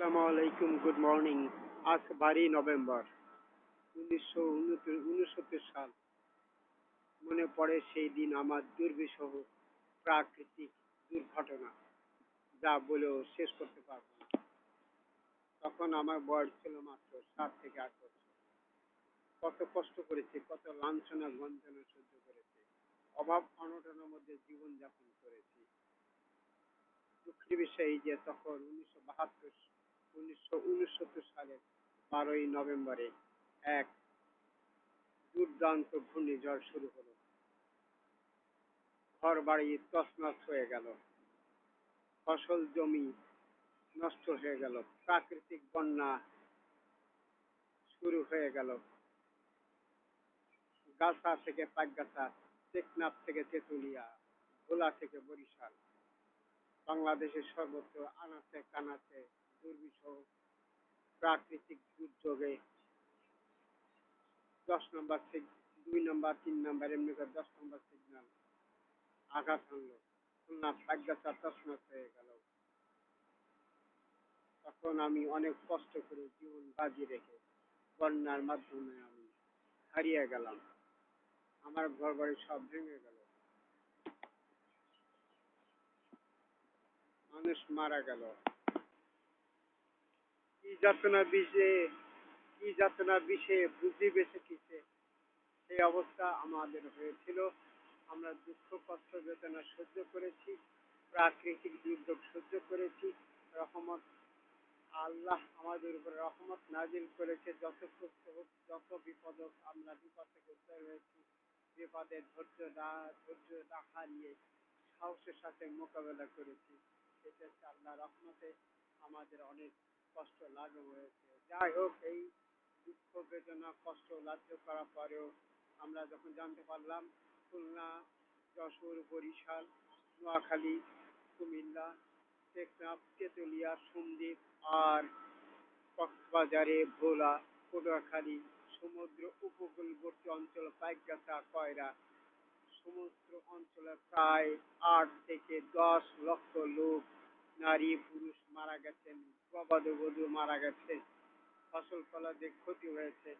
আসসালামু আলাইকুম, good morning. আজ 12 নভেম্বর 1969 সাল। মনে পড়ে সেই দিন আমার দুর্বিষহ প্রাকৃতিক দুর্ঘটনা, যা বলেও শেষ করতে পারবো না। তখন আমার বয়স ছিল মাত্র 7 থেকে 8 বছর। কত কষ্ট করেছি, কত লাঞ্ছনা গঞ্জনা সহ্য করেছি, অভাব অনটনের মধ্যে জীবন যাপন করেছি। দুঃখের বিষয় এই যে তখন 1969 সালের 12 নভেম্বরে এক দুর্দান্ত ঘূর্ণিঝড় শুরু হলো। ঘর বাড়ি তছনছ হয়ে গেল, ফসল জমি নষ্ট হয়ে গেল, প্রাকৃতিক বন্যা শুরু হয়ে গেল। গাছা থেকে পাকগাছা, টেকনাফ থেকে তেঁতুলিয়া, ভোলা থেকে বরিশাল, বাংলাদেশের সর্বত্র আনাচে কানাচে দুর্বিষহ প্রাকৃতিক দুর্যোগে 10 নম্বর থেকে 2 নম্বর 3 নম্বর এমনি করে 10 নম্বর সিগন্যাল আঘাত হানলো। খুলনা পাকগাছা তছনছ হয়ে গেল। তখন আমি অনেক কষ্ট করে জীবন বাজি রেখে বন্যার মাধ্যমে আমি হারিয়ে গেলাম। আমার ঘর বাড়ি সব ভেঙে গেল, মানুষ মারা গেল। কি যাতনা বিষে কি যাতনা বিষে বুঝি বেঁচে কিসে, সেই অবস্থা আমাদের হয়েছিল। আমরা দুঃখ কষ্ট বেদনা সহ্য করেছি, প্রাকৃতিক দুর্যোগ সহ্য করেছি। রহমত আল্লাহ আমাদের উপরে রহমত নাজিল করেছে। যত কষ্ট হোক, যত বিপদ হোক, আমরা বিপদ থেকে উদ্ধার হয়েছি। বিপদের ধৈর্য না হারিয়ে সাহসের সাথে মোকাবেলা করেছি। এটা হচ্ছে আল্লাহ রহমতে আমাদের অনেক কষ্ট লাঘব হয়েছে। যাই হোক, এই দুঃখ বেদনা কষ্ট লাঘ্য করার পরেও আমরা যখন জানতে পারলাম খুলনা, যশোর, বরিশাল, নোয়াখালী, কুমিল্লা, টেকনাফ, তেঁতুলিয়া, সন্দ্বীপ আর কক্সবাজারে, ভোলা, পটুয়াখালী, সমুদ্র উপকূলবর্তী অঞ্চল, পাইকগাছা, কয়রা, সমুদ্র অঞ্চলে প্রায় 8 থেকে 10 লক্ষ লোক, নারী পুরুষ মারা গেছেন, গবাদি পশু মারা গেছে, ফসল ফলাদি ক্ষতি হয়েছে,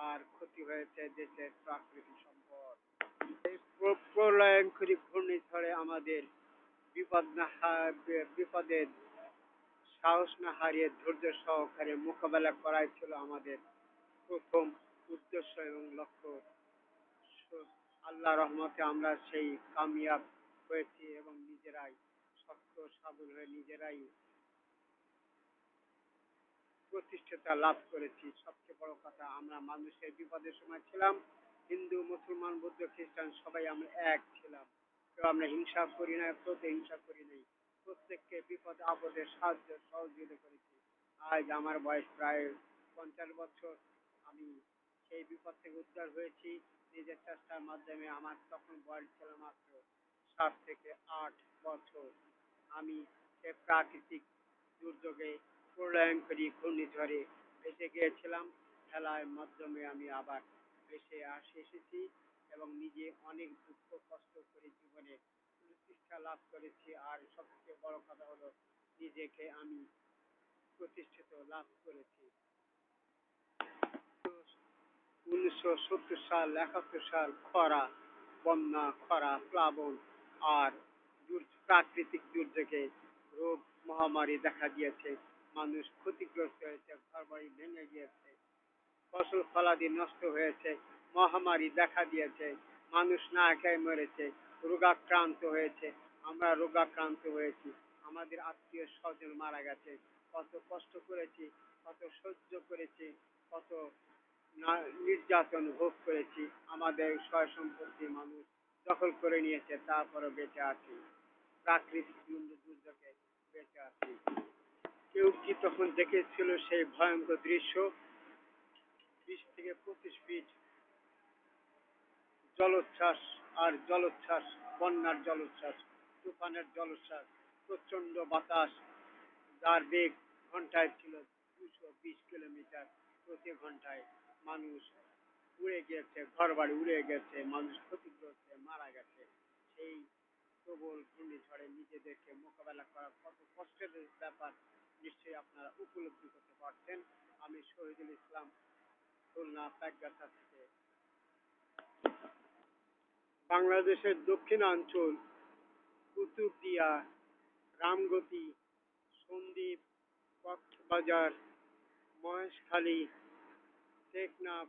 আর ক্ষতি হয়েছে দেশের প্রাকৃতিক সম্পদ। এই প্রলয়ঙ্করী ঘূর্ণিঝড়ে আমাদের বিপদের সাহস না হারিয়ে ধৈর্য সহকারে মোকাবেলা করাই ছিল আমাদের প্রথম উদ্দেশ্য এবং লক্ষ্য। আল্লাহ রহমতে আমরা সেই কামিয়াব হয়েছি এবং নিজেরাই শক্ত সাবল হয়ে নিজেরাই প্রতিষ্ঠাতা লাভ করেছি। সবচেয়ে বড় কথা, আমরা মানুষের বিপদের সময় ছিলাম হিন্দু, মুসলমান, বৌদ্ধ, খ্রিস্টান, সবাই আমরা এক ছিলাম। কেউ আমরা হিংসা করি না, প্রতিহিংসা করি নাই। প্রত্যেককে বিপদ আপদে সাহায্য সহযোগিতা করেছি। আজ আমার বয়স প্রায় 50 বছর। আমি সেই বিপদ থেকে উদ্ধার হয়েছি নিজের চেষ্টার মাধ্যমে। আমার তখন বয়স ছিল মাত্র 7 থেকে 8 বছর। আমি সে প্রাকৃতিক দুর্যোগে প্রলয়ঙ্করী ঘূর্ণিঝড়ে ভেসে গিয়েছিলাম। খেলার মাধ্যমে আমি আবার ভেসে এসেছি এবং নিজে অনেক দুঃখ কষ্ট করে জীবনে প্রতিষ্ঠা লাভ করেছি। আর সবচেয়ে বড় কথা হলো নিজেকে আমি প্রতিষ্ঠিত লাভ করেছি। 1970 সাল, 71 সাল খরা, বন্যা, খরা, প্লাবন আর প্রাকৃতিক দুর্যোগে রোগ মহামারী দেখা দিয়েছে। মানুষ ক্ষতিগ্রস্ত হয়েছে, ঘরবাড়ি ভেঙে গিয়েছে, ফসল ফলাদি নষ্ট হয়েছে, মহামারী দেখা দিয়েছে, মানুষ না খেয়ে মরেছে, রোগাক্রান্ত হয়েছে, আমরা রোগাক্রান্ত হয়েছি, আমাদের আত্মীয় স্বজন মারা গেছে। কত কষ্ট করেছি, কত সহ্য করেছি, কত নির্যাতন ভোগ করেছি। আমাদের সয় সম্পত্তি মানুষ দখল করে নিয়েছে, তারপরে বেঁচে আছি। প্রাকৃতিক দুর্যোগে বেঁচে আছি। কেউ কি তখন দেখেছিল সেই ভয়ঙ্কর দৃশ্য? 20 থেকে 25 ফিট জলোচ্ছ্বাস আর জলোচ্ছ্বাস, বন্যার জলোচ্ছ্বাস, তুফানের জলোচ্ছ্বাস, প্রচন্ড বাতাস, যার বেগ ঘন্টায় ছিল 220 কিলোমিটার প্রতি ঘন্টায়। মানুষ উড়ে গেছে, ঘর বাড়ি উড়ে গেছে, মানুষ ক্ষতিগ্রস্ত মারা গেছে। সেই প্রবল ঘূর্ণিঝড়ে নিজেদেরকে মোকাবেলা করা কত কষ্টের ব্যাপার। নিশ্চয়ই আপনারা উপলব্ধি করতে পারছেন। আমি শহীদুল ইসলাম, খুলনা প্যাকগাছা থেকে। বাংলাদেশের দক্ষিণাঞ্চল কুতুবদিয়া, রামগতি, সন্দ্বীপ, কক্সবাজার, মহেশখালী, টেকনাফ,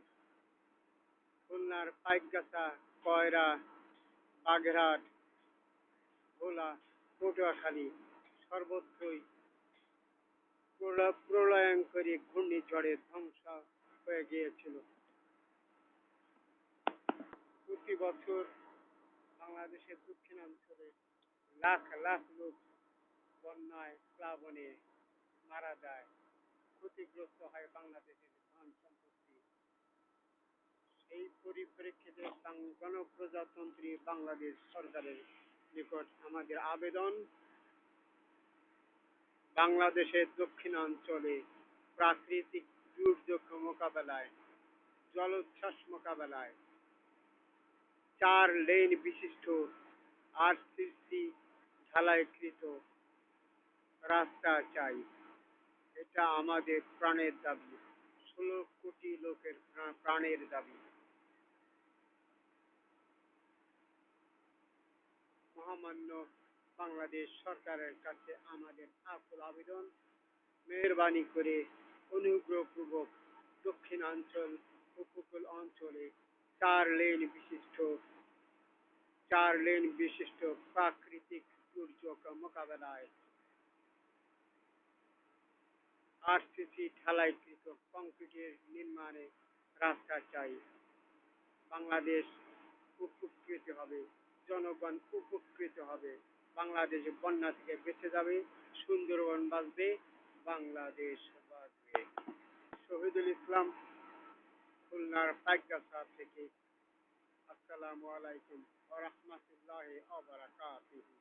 খুলনার পাইকগাছা, কয়রা, বাগেরহাট, ভোলা, পটুয়াখালী সর্বত্রই প্রলয়ঙ্করী ঘূর্ণিঝড়ে ধ্বংস হয়ে গিয়েছিল। প্রতি বছর বাংলাদেশের দক্ষিণাঞ্চলে লাখ লাখ লোক বন্যায় প্লাবনে মারা যায়, ক্ষতিগ্রস্ত হয় বাংলাদেশের ধন সম্পত্তি। এই পরিপ্রেক্ষিতে গণপ্রজাতন্ত্রী বাংলাদেশ সরকারের নিকট আমাদের আবেদন, বাংলাদেশের দক্ষিণাঞ্চলে প্রাকৃতিক দুর্যোগ মোকাবেলায়, জলোচ্ছ্বাস মোকাবেলায় 4 লেন বিশিষ্ট আরসিসি ঢালাইকৃত রাস্তা চাই। এটা আমাদের প্রাণের দাবি, 16 কোটি লোকের প্রাণের দাবি। মহামান্য বাংলাদেশ সরকারের কাছে আমাদের আকুল আবেদন, মেহেরবানি করে অনুগ্রহপূর্বক দক্ষিণাঞ্চল উপকূল অঞ্চলে 4 লেন বিশিষ্ট প্রাকৃতিক দুর্যোগ মোকাবেলায় আরসিসি ঢালাইকৃত কংক্রিটের নির্মাণে রাস্তা চাই। বাংলাদেশ উপকৃত হবে, জনগণ উপকৃত হবে, বাংলাদেশ বন্যা থেকে বেঁচে যাবে, সুন্দরবন বাঁচবে, বাংলাদেশ বাঁচবে। শহীদুল ইসলাম, খুলনার পাইকগাছা থেকে। আসসালামু আলাইকুম ওয়া রাহমাতুল্লাহি ওয়া বারাকাতুহু।